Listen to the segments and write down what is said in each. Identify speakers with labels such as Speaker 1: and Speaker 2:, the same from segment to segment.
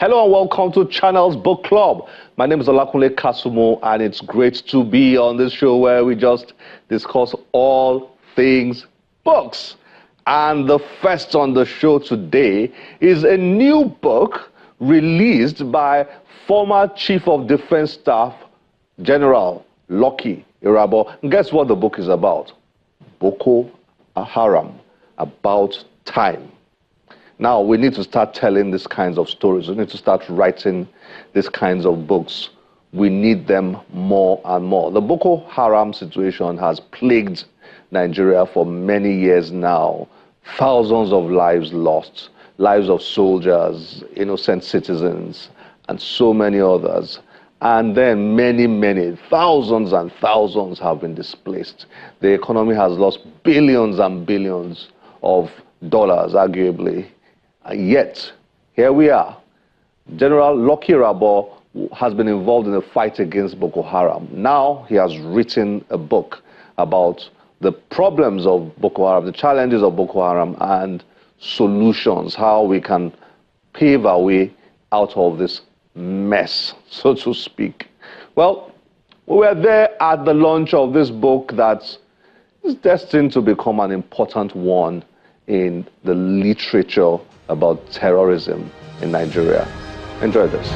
Speaker 1: Hello and welcome to Channel's Book Club. My name is Olakunle Kasumo and it's great to be on this show where we just discuss all things books. And the first on the show today is a new book released by former Chief of Defense Staff General Lucky Irabor. And guess what the book is about? Boko Haram, about time. Now, we need to start telling these kinds of stories. We need to start writing these kinds of books. We need them more and more. The Boko Haram situation has plagued Nigeria for many years now. Thousands of lives lost, lives of soldiers, innocent citizens, and so many others. And then many, thousands and thousands have been displaced. The economy has lost billions and billions of dollars, arguably. And yet, here we are. General Lucky Irabor has been involved in the fight against Boko Haram. Now he has written a book about the problems of Boko Haram, the challenges of Boko Haram, and solutions, how we can pave our way out of this mess, so to speak. Well, we were there at the launch of this book that is destined to become an important one in the literature about terrorism in Nigeria. Enjoy this.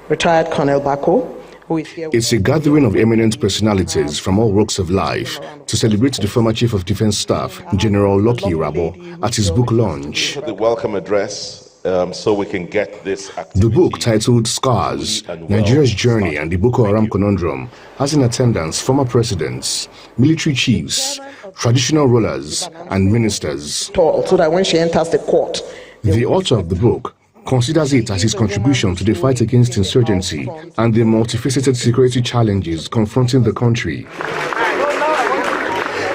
Speaker 2: Retired Colonel Bako, who is here.
Speaker 3: It's a gathering of eminent personalities from all walks of life to celebrate the former Chief of Defense Staff, General Lucky Irabor, at his book launch.
Speaker 4: The welcome address. So we can get this activity.
Speaker 3: The book, titled Scars, Nigeria's Journey and the Boko Haram Conundrum, has in attendance former presidents, military chiefs, traditional rulers, and ministers.
Speaker 2: So that when she enters the court.
Speaker 3: The author of the book considers it as his contribution to the fight against insurgency and the multifaceted security challenges confronting the country.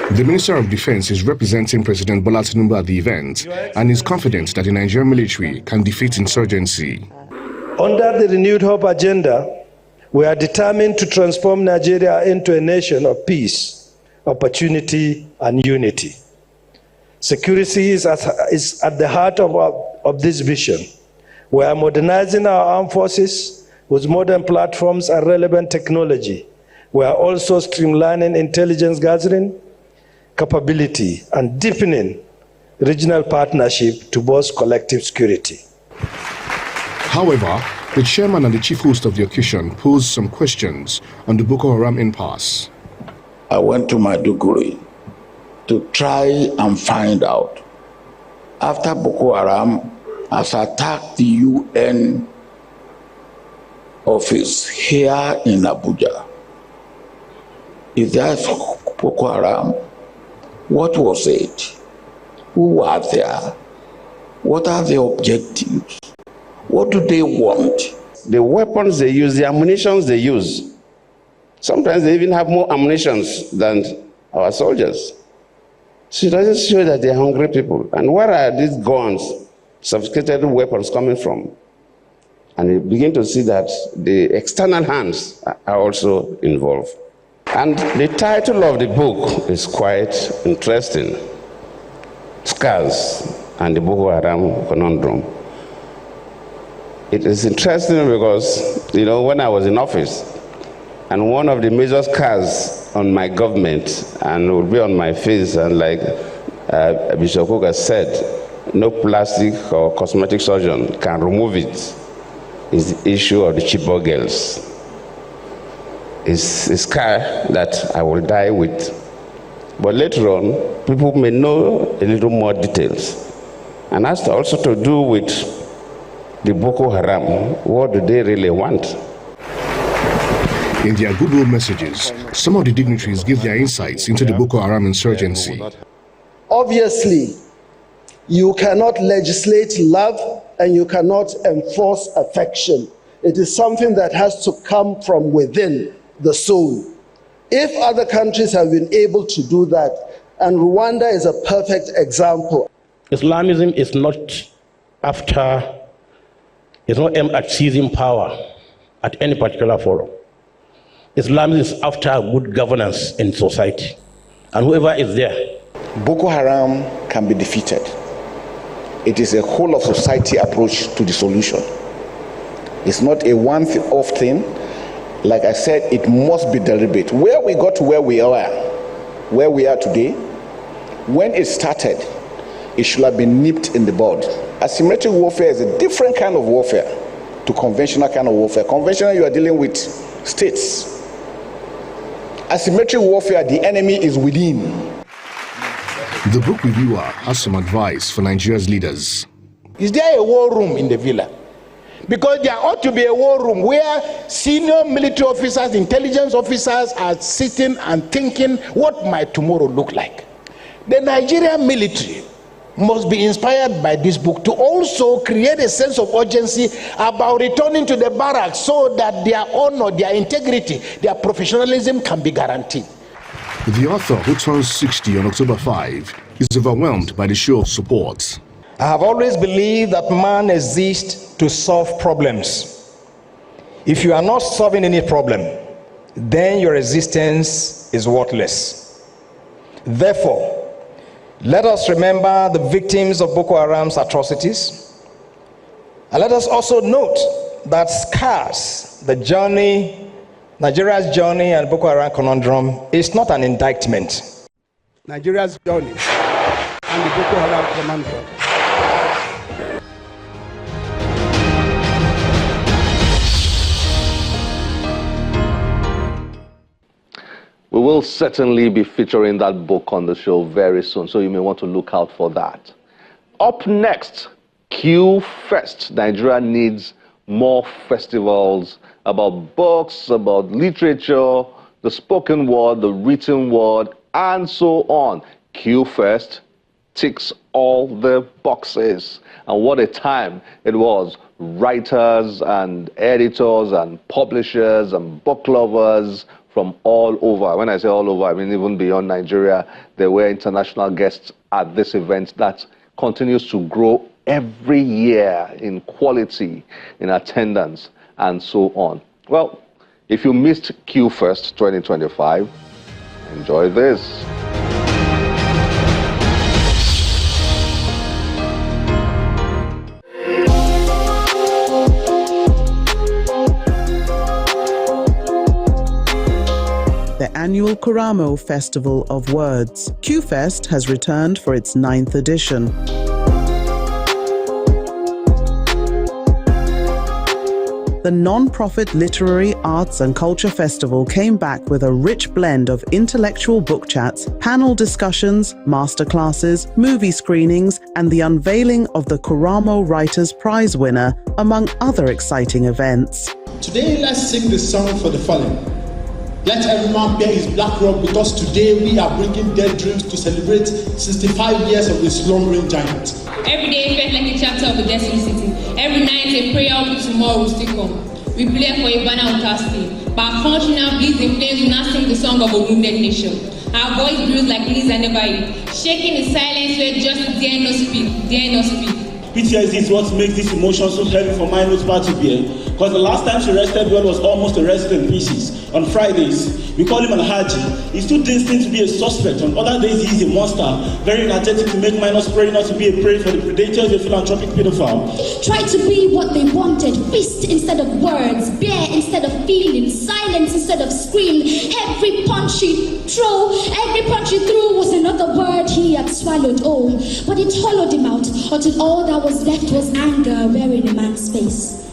Speaker 3: The Minister of Defense is representing President Bola Tinubu at the event and is confident that the Nigerian military can defeat insurgency.
Speaker 5: Under the Renewed Hope agenda, we are determined to transform Nigeria into a nation of peace, opportunity, and unity. Security is at the heart of this vision. We are modernizing our armed forces with modern platforms and relevant technology. We are also streamlining intelligence gathering, capability, and deepening regional partnership to boost collective security.
Speaker 3: However, the chairman and the chief host of the occasion posed some questions on the Boko Haram impasse.
Speaker 6: I went to Maiduguri to try and find out, after Boko Haram has attacked the UN office here in Abuja, if there's Boko Haram, what was it? Who were there? What are the objectives? What do they want?
Speaker 7: The weapons they use, the ammunition they use, sometimes they even have more ammunition than our soldiers. So it doesn't show that they're hungry people. And where are these guns, sophisticated weapons coming from? And you begin to see that the external hands are also involved. And the title of the book is quite interesting. Scars and the Boko Haram Conundrum. It is interesting because, when I was in office, and one of the major scars on my government, and it would be on my face, and like Bishop Koga said, no plastic or cosmetic surgeon can remove it, is the issue of the Chibok girls. It's a scar that I will die with. But later on, people may know a little more details. And that's also to do with the Boko Haram. What do they really want?
Speaker 3: In their goodwill messages, some of the dignitaries give their insights into the Boko Haram insurgency.
Speaker 8: Obviously, you cannot legislate love and you cannot enforce affection. It is something that has to come from within the soul. If other countries have been able to do that, and Rwanda is a perfect example.
Speaker 9: Islamism is not aimed at seizing power at any particular forum. Islam is after good governance in society. And whoever is there
Speaker 10: Boko Haram can be defeated. It is a whole of society approach to the solution. It's not a one-off thing. Like I said, it must be deliberate. Where we got to where we are today, when it started, it should have been nipped in the bud. Asymmetric warfare is a different kind of warfare to conventional kind of warfare. Conventional, you are dealing with states. Asymmetric warfare, the enemy is within.
Speaker 3: The book reviewer has some advice for Nigeria's leaders.
Speaker 11: Is there a war room in the villa? Because there ought to be a war room where senior military officers, intelligence officers are sitting and thinking, what might tomorrow look like? The Nigerian military must be inspired by this book to also create a sense of urgency about returning to the barracks so that their honor, their integrity, their professionalism can be guaranteed.
Speaker 3: The author, who turns 60 on October 5, is overwhelmed by the show of support.
Speaker 12: I have always believed that man exists to solve problems. If you are not solving any problem, then your existence is worthless. Therefore, let us remember the victims of Boko Haram's atrocities. And let us also note that SCARS, the journey, Nigeria's journey and Boko Haram conundrum, is not an indictment.
Speaker 13: Nigeria's journey and the Boko Haram conundrum.
Speaker 1: We will certainly be featuring that book on the show very soon, so you may want to look out for that. Up next, QFest. Nigeria needs more festivals about books, about literature, the spoken word, the written word, and so on. QFest ticks all the boxes. And what a time it was. Writers and editors and publishers and book lovers from all over. When I say all over, I mean even beyond Nigeria. There were international guests at this event that continues to grow every year in quality, in attendance, and so on. Well, if you missed QFest 2025, enjoy this.
Speaker 14: The annual Kuramo Festival of Words. QFest has returned for its 9th edition. The non-profit literary, arts and culture festival came back with a rich blend of intellectual book chats, panel discussions, masterclasses, movie screenings, and the unveiling of the Kuramo Writers' Prize winner, among other exciting events.
Speaker 15: Today, let's sing the song for the fallen. Let every man bear his black robe, because today we are bringing dead dreams to celebrate 65 years of the slumbering giant.
Speaker 16: Every day felt like a chapter of the Destiny City. Every night a prayer of tomorrow will still come. We play for a banner on Thursday, but our country now bleeds in flames. We now sing the song of a wounded nation. Our voice bruised like leaves and never eat, shaking in silence where justice dare not speak, dare not speak.
Speaker 17: PTSD is what makes this emotion so heavy for my notes part to bear. Because the last time she rested well was almost arrested in pieces. On Fridays, we call him Alhaji. He's too distant to be a suspect. On other days, he's a monster, very energetic to make minors pray not to be a prey for the predators, the philanthropic pedophile.
Speaker 18: Try to be what they wanted, fist instead of words, bear instead of feeling, silence instead of scream. Every punch he threw was another word he had swallowed. Oh, but it hollowed him out until all that was left was anger wearing a man's face.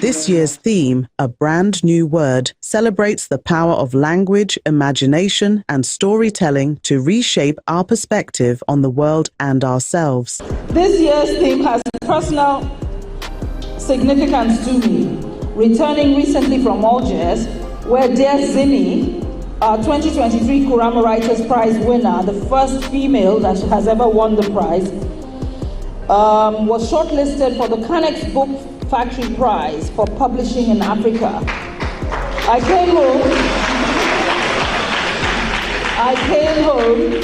Speaker 14: This year's theme, A Brand New Word, celebrates the power of language, imagination, and storytelling to reshape our perspective on the world and ourselves.
Speaker 19: This year's theme has personal significance to me. Returning recently from Algiers, where dear Zini, our 2023 Kuramo Writers' Prize winner, the first female that has ever won the prize, was shortlisted for the Canex Book Factory Prize for publishing in Africa. I came home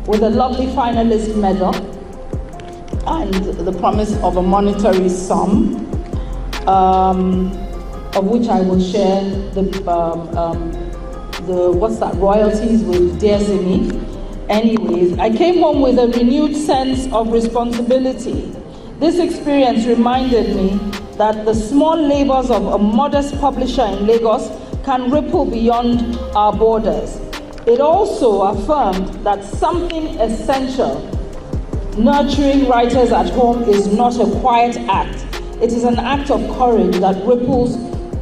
Speaker 19: with a lovely finalist medal and the promise of a monetary sum, of which I will share the royalties with Dear Zimi. Anyways, I came home with a renewed sense of responsibility. This experience reminded me that the small labors of a modest publisher in Lagos can ripple beyond our borders. It also affirmed that something essential, nurturing writers at home, is not a quiet act. It is an act of courage that ripples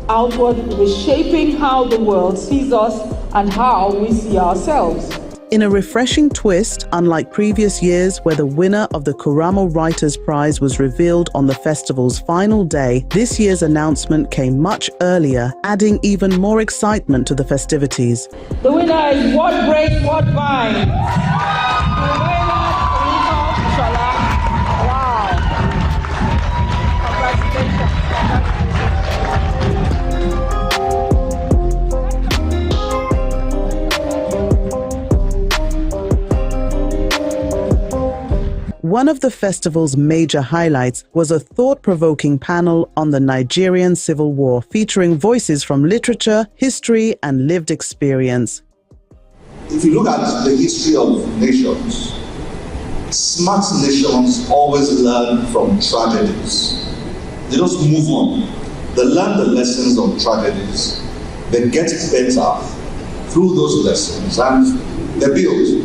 Speaker 19: outward, reshaping how the world sees us and how we see ourselves.
Speaker 14: In a refreshing twist, unlike previous years where the winner of the Kuramo Writers' Prize was revealed on the festival's final day, this year's announcement came much earlier, adding even more excitement to the festivities.
Speaker 19: The winner is What Breaks, What Binds.
Speaker 14: One of the festival's major highlights was a thought-provoking panel on the Nigerian Civil War, featuring voices from literature, history, and lived experience.
Speaker 20: If you look at the history of nations, smart nations always learn from tragedies. They just move on. They learn the lessons of tragedies. They get better through those lessons and they build.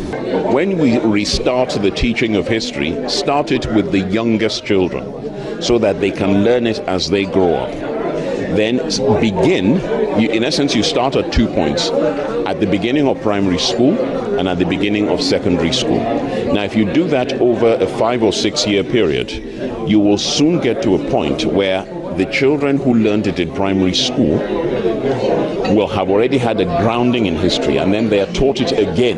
Speaker 21: When we restart the teaching of history, start it with the youngest children so that they can learn it as they grow up. Then begin, in essence, you start at 2 points, at the beginning of primary school and at the beginning of secondary school. Now, if you do that over a 5 or 6 year period, you will soon get to a point where the children who learned it in primary school will have already had a grounding in history, and then they are taught it again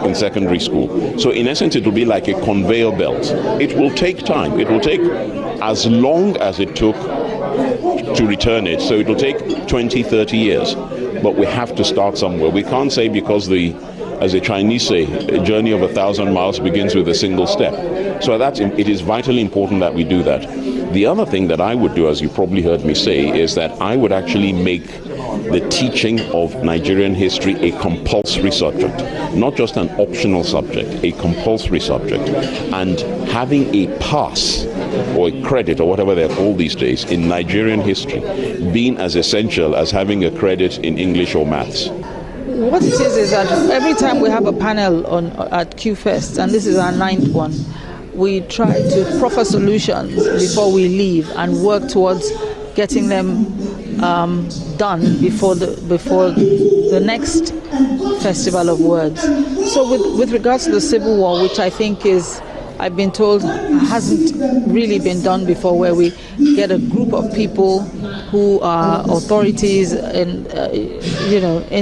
Speaker 21: in secondary school. So in essence, it will be like a conveyor belt. It will take time. It will take as long as it took to return it. So it will take 20, 30 years. But we have to start somewhere. We can't say because as the Chinese say, a journey of 1,000 miles begins with a single step. So it is vitally important that we do that. The other thing that I would do, as you probably heard me say, is that I would actually make the teaching of Nigerian history a compulsory subject, not just an optional subject, a compulsory subject, and having a pass or a credit or whatever they're called these days in Nigerian history being as essential as having a credit in English or maths.
Speaker 19: What it is that every time we have a panel at QFest, and this is our 9th one, we try to proffer solutions before we leave and work towards getting them done before the next Festival of Words. So with regards to the Civil War, which I think is, I've been told, hasn't really been done before, where we get a group of people who are authorities in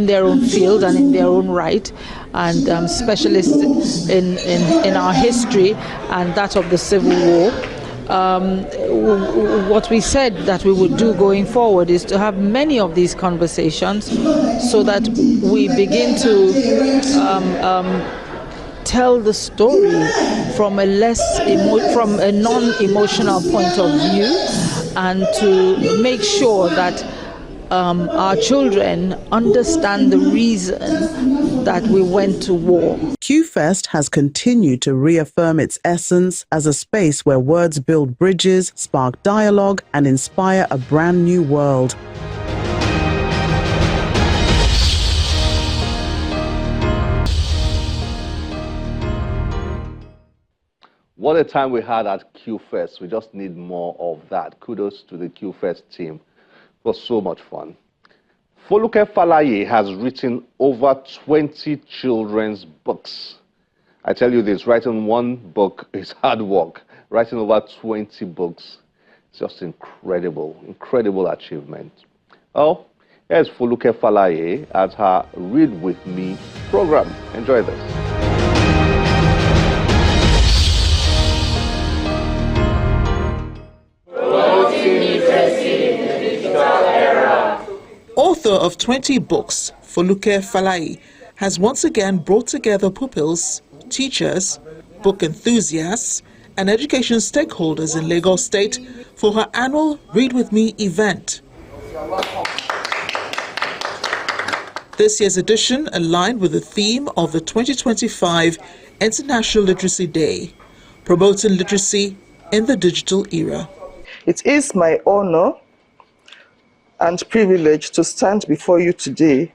Speaker 19: their own field and in their own right, and specialists in our history and that of the Civil War. What we said that we would do going forward is to have many of these conversations so that we begin to tell the story from a non-emotional point of view, and to make sure that our children understand the reason that we went to war.
Speaker 14: QFest has continued to reaffirm its essence as a space where words build bridges, spark dialogue, and inspire a brand new world.
Speaker 1: What a time we had at QFest. We just need more of that. Kudos to the QFest team. It was so much fun. Foluke Falaye has written over 20 children's books. I tell you this, writing one book is hard work. Writing over 20 books is just incredible, incredible achievement. Oh, here's Foluke Falaye at her Read With Me program. Enjoy this.
Speaker 22: Author of 20 books, Foluke Falaye has once again brought together pupils, teachers, book enthusiasts, and education stakeholders in Lagos State for her annual Read With Me event. This year's edition aligned with the theme of the 2025 International Literacy Day, promoting literacy in the digital era.
Speaker 2: It is my honor and privilege to stand before you today.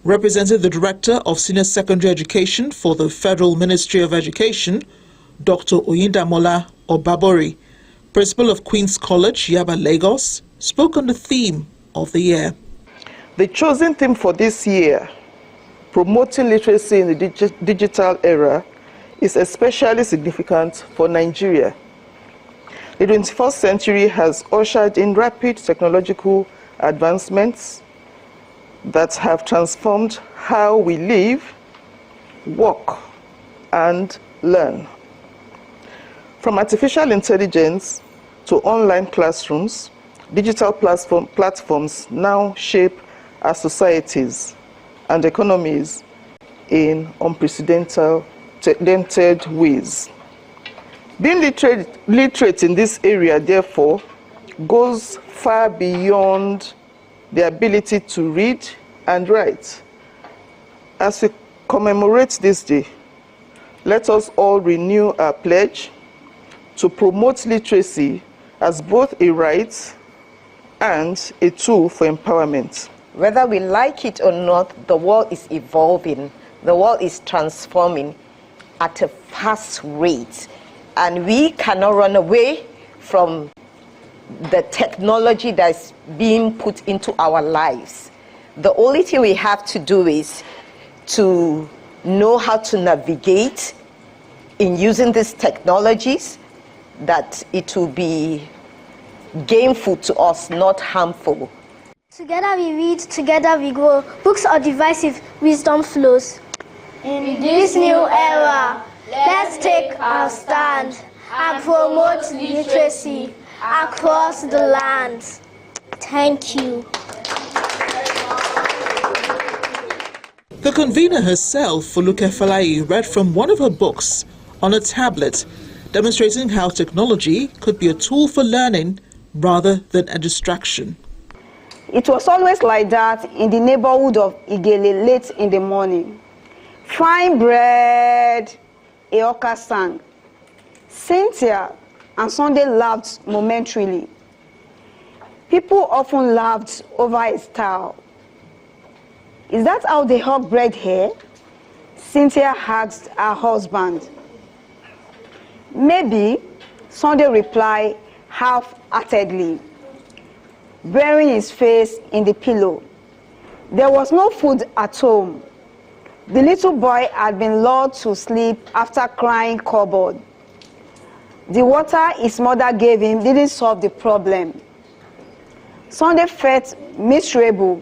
Speaker 22: Representing the Director of Senior Secondary Education for the Federal Ministry of Education, Dr. Oyindamola Obabori, Principal of Queen's College, Yaba, Lagos, spoke on the theme of the year.
Speaker 2: The chosen theme for this year, promoting literacy in the digital era, is especially significant for Nigeria. The 21st century has ushered in rapid technological advancements that have transformed how we live, work, and learn. From artificial intelligence to online classrooms, digital platforms now shape our societies and economies in unprecedented ways. Being literate in this area, therefore, goes far beyond the ability to read and write. As we commemorate this day, let us all renew our pledge to promote literacy as both a right and a tool for empowerment.
Speaker 4: Whether we like it or not, the world is evolving, the world is transforming at a fast rate, and we cannot run away from the technology that's being put into our lives. The only thing we have to do is to know how to navigate in using these technologies, that it will be gainful to us, not harmful.
Speaker 23: Together we read, together we grow. Books are divisive, wisdom flows. In this new era, let's take our stand and promote literacy across the land. Thank you.
Speaker 22: The convener herself, Foluke Falaye, read from one of her books on a tablet, demonstrating how technology could be a tool for learning rather than a distraction.
Speaker 24: It was always like that in the neighborhood of Igele late in the morning. Fine bread, Eoka sang. Cynthia and Sunday laughed momentarily. People often laughed over a style. Is that how they hawk bread here? Cynthia asked her husband. Maybe, Sunday replied half-heartedly, burying his face in the pillow. There was no food at home. The little boy had been lulled to sleep after crying cupboard. The water his mother gave him didn't solve the problem. Sunday felt miserable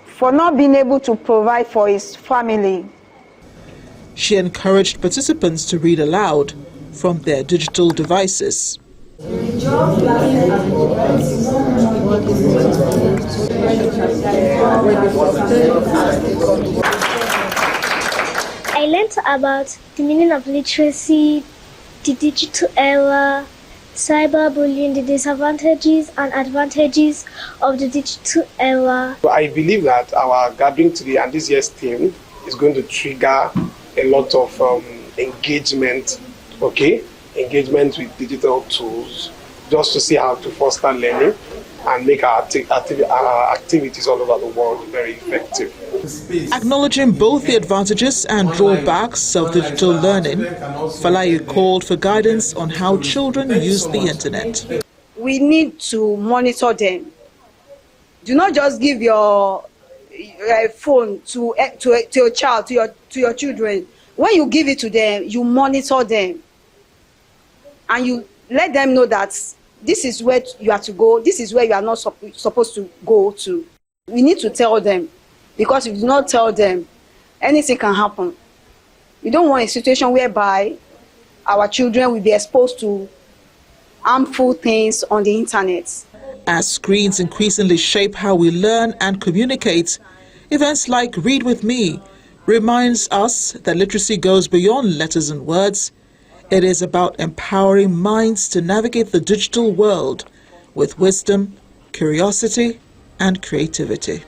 Speaker 24: for not being able to provide for his family.
Speaker 22: She encouraged participants to read aloud from their digital devices.
Speaker 23: I learned about the meaning of literacy, the digital era, cyberbullying, the disadvantages and advantages of the digital era.
Speaker 13: I believe that our gathering today and this year's theme is going to trigger a lot of engagement, engagement with digital tools, just to see how to foster learning and make our activities all over the world very effective.
Speaker 22: Acknowledging both the advantages and drawbacks of digital learning, Falaye called for guidance on how children use the internet.
Speaker 24: We need to monitor them. Do not just give your phone to your child, to your children. When you give it to them, you monitor them. And you let them know that this is where you are to go, this is where you are not supposed to go to. We need to tell them, because if you do not tell them, anything can happen. We don't want a situation whereby our children will be exposed to harmful things on the internet.
Speaker 22: As screens increasingly shape how we learn and communicate, events like Read With Me reminds us that literacy goes beyond letters and words. It is about empowering minds to navigate the digital world with wisdom, curiosity, and creativity.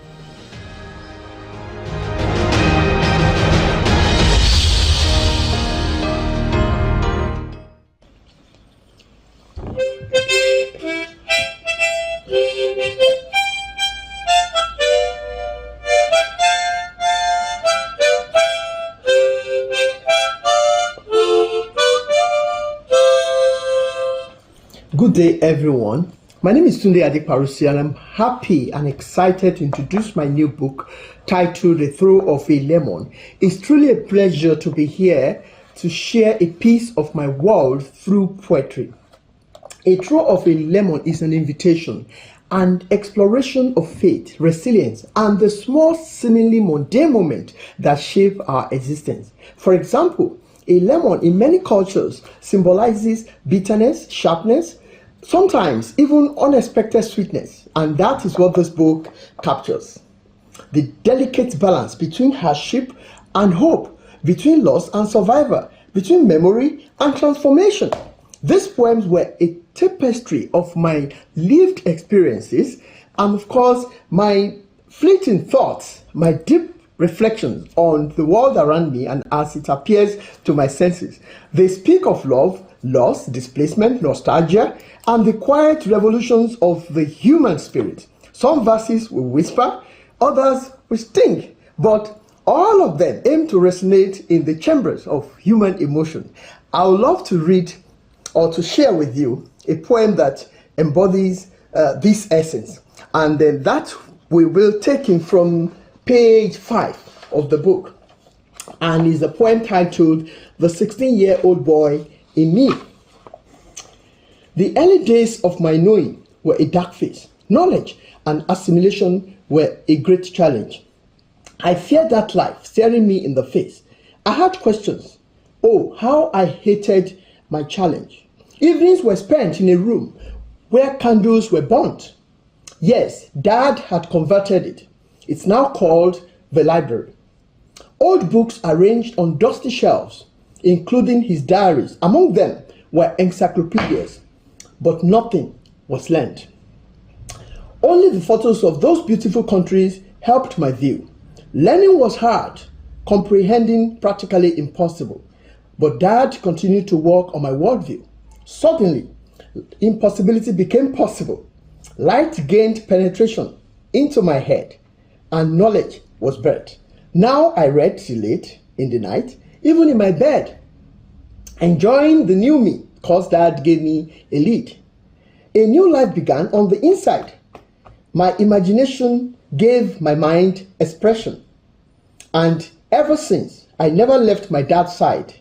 Speaker 5: Good day, everyone. My name is Adeparusi, and I'm happy and excited to introduce my new book titled The Throw of a Lemon. It's truly a pleasure to be here to share a piece of my world through poetry. A throw of a lemon is an invitation and exploration of faith, resilience, and the small, seemingly mundane moments that shape our existence. For example, a lemon in many cultures symbolizes bitterness, sharpness, sometimes even unexpected sweetness, and that is what this book captures. The delicate balance between hardship and hope, between loss and survival, between memory and transformation. These poems were a tapestry of my lived experiences and, of course, my fleeting thoughts, my deep reflections on the world around me and as it appears to my senses. They speak of love, loss, displacement, nostalgia, and the quiet revolutions of the human spirit. Some verses will whisper, others will sting, but all of them aim to resonate in the chambers of human emotion. I would love to read or to share with you a poem that embodies this essence, and then that we will take in from page 5 of the book, and is a poem titled The 16-Year-Old Boy in Me. The early days of my knowing were a dark phase. Knowledge and assimilation were a great challenge. I feared that life staring me in the face. I had questions. Oh, how I hated my challenge. Evenings were spent in a room where candles were burnt. Yes, Dad had converted it. It's now called the library. Old books arranged on dusty shelves, including his diaries. Among them were encyclopedias, but nothing was learned. Only the photos of those beautiful countries helped my view. Learning was hard, comprehending practically impossible, but Dad continued to work on my worldview. Suddenly, impossibility became possible. Light gained penetration into my head, and knowledge was birthed. Now I read till late in the night, even in my bed, enjoying the new me, because Dad gave me a lead. A new life began on the inside. My imagination gave my mind expression. And ever since, I never left my dad's side.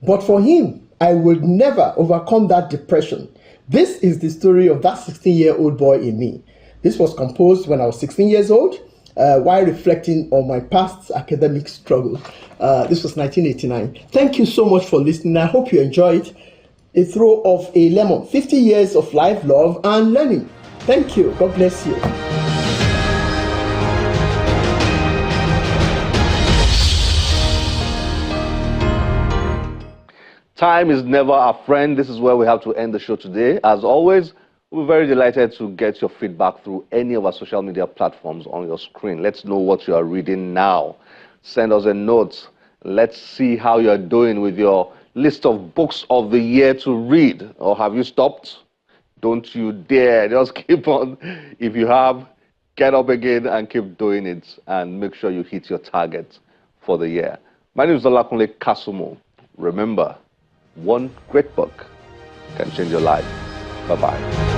Speaker 5: But for him, I would never overcome that depression. This is the story of that 16-year-old boy in me. This was composed when I was 16 years old, while reflecting on my past academic struggle. This was 1989. Thank you so much for listening. I hope you enjoyed A Throw of a Lemon, 50 years of life, love, and learning. Thank you. God bless you.
Speaker 1: Time is never a friend. This is where we have to end the show today. As always, we're very delighted to get your feedback through any of our social media platforms on your screen. Let's know what you are reading now. Send us a note. Let's see how you're doing with your list of books of the year to read. Or have you stopped? Don't you dare. Just keep on. If you have, get up again and keep doing it. And make sure you hit your target for the year. My name is Olakunle Kasumo. Remember, one great book can change your life. Bye-bye.